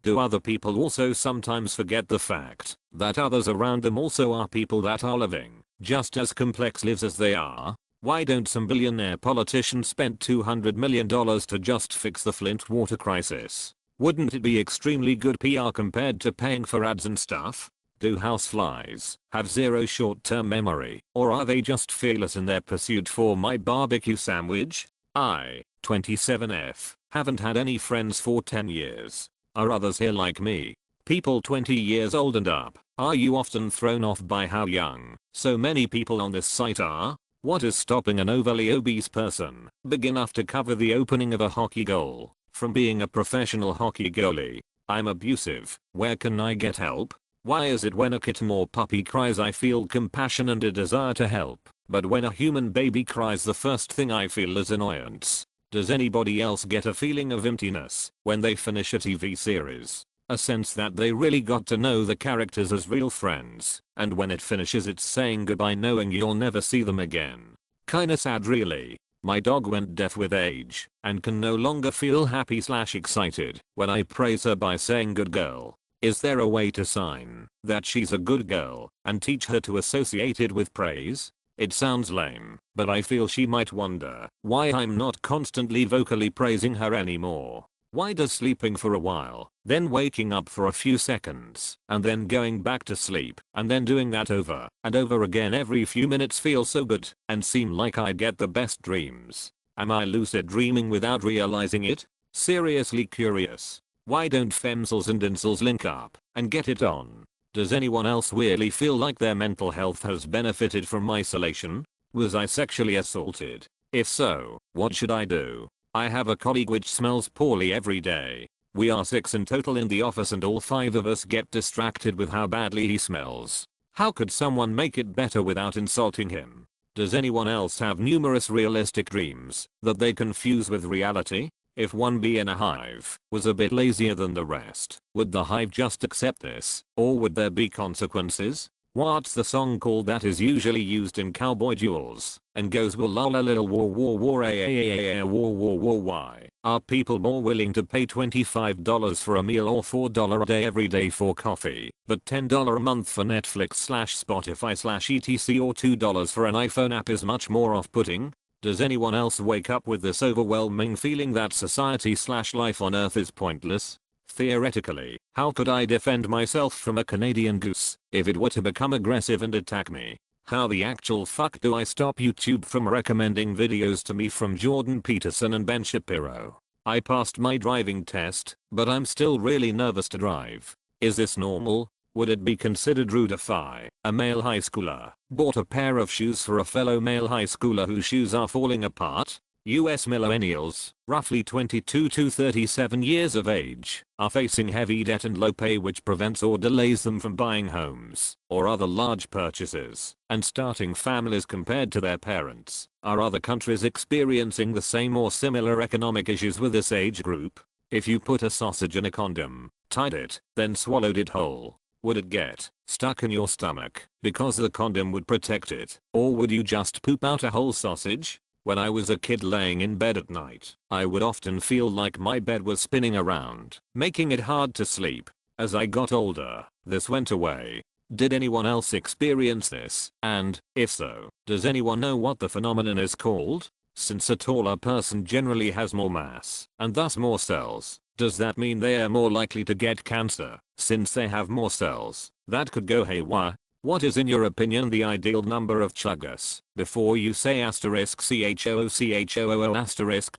Do other people also sometimes forget the fact that others around them also are people that are living just as complex lives as they are? Why don't some billionaire politicians spend $200 million to just fix the Flint water crisis? Wouldn't it be extremely good PR compared to paying for ads and stuff? Do houseflies have zero short-term memory, or are they just fearless in their pursuit for my barbecue sandwich? I, 27F, haven't had any friends for 10 years. Are others here like me? People 20 years old and up, are you often thrown off by how young so many people on this site are? What is stopping an overly obese person, big enough to cover the opening of a hockey goal, from being a professional hockey goalie? I'm abusive. Where can I get help? Why is it when a kitten or puppy cries I feel compassion and a desire to help, but when a human baby cries the first thing I feel is annoyance? Does anybody else get a feeling of emptiness when they finish a TV series? A sense that they really got to know the characters as real friends, and when it finishes it's saying goodbye knowing you'll never see them again. Kinda sad really. My dog went deaf with age, and can no longer feel happy/excited when I praise her by saying good girl. Is there a way to sign that she's a good girl and teach her to associate it with praise? It sounds lame, but I feel she might wonder why I'm not constantly vocally praising her anymore. Why does sleeping for a while, then waking up for a few seconds, and then going back to sleep, and then doing that over and over again every few minutes feel so good and seem like I get the best dreams? Am I lucid dreaming without realizing it? Seriously curious. Why don't femcels and incels link up and get it on? Does anyone else weirdly feel like their mental health has benefited from isolation? Was I sexually assaulted? If so, what should I do? I have a colleague which smells poorly every day. We are 6 in total in the office and all 5 of us get distracted with how badly he smells. How could someone make it better without insulting him? Does anyone else have numerous realistic dreams that they confuse with reality? If one bee in a hive was a bit lazier than the rest, would the hive just accept this, or would there be consequences? What's the song called that is usually used in cowboy duels and goes will la la little war war war a war war war? Why are people more willing to pay $25 for a meal or $4 a day every day for coffee, but $10 a month for Netflix/Spotify/etc or $2 for an iPhone app is much more off-putting? Does anyone else wake up with this overwhelming feeling that society/life on Earth is pointless? Theoretically, how could I defend myself from a Canadian goose if it were to become aggressive and attack me? How the actual fuck do I stop YouTube from recommending videos to me from Jordan Peterson and Ben Shapiro? I passed my driving test, but I'm still really nervous to drive. Is this normal? Would it be considered rude if I, a male high schooler, bought a pair of shoes for a fellow male high schooler whose shoes are falling apart? US millennials, roughly 22 to 37 years of age, are facing heavy debt and low pay which prevents or delays them from buying homes or other large purchases and starting families compared to their parents. Are other countries experiencing the same or similar economic issues with this age group? If you put a sausage in a condom, tied it, then swallowed it whole, would it get stuck in your stomach because the condom would protect it, or would you just poop out a whole sausage? When I was a kid laying in bed at night, I would often feel like my bed was spinning around, making it hard to sleep. As I got older, this went away. Did anyone else experience this? And, if so, does anyone know what the phenomenon is called? Since a taller person generally has more mass, and thus more cells, does that mean they are more likely to get cancer, since they have more cells that could go haywire? What is in your opinion the ideal number of chuggers? Before you say *CHOO asterisk,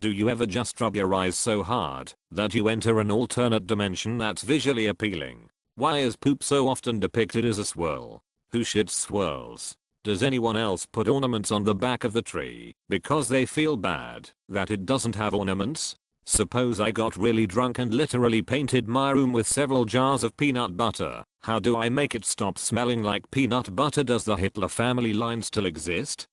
do you ever just rub your eyes so hard that you enter an alternate dimension that's visually appealing? Why is poop so often depicted as a swirl? Who shits swirls? Does anyone else put ornaments on the back of the tree because they feel bad that it doesn't have ornaments? Suppose I got really drunk and literally painted my room with several jars of peanut butter. How do I make it stop smelling like peanut butter? Does the Hitler family line still exist?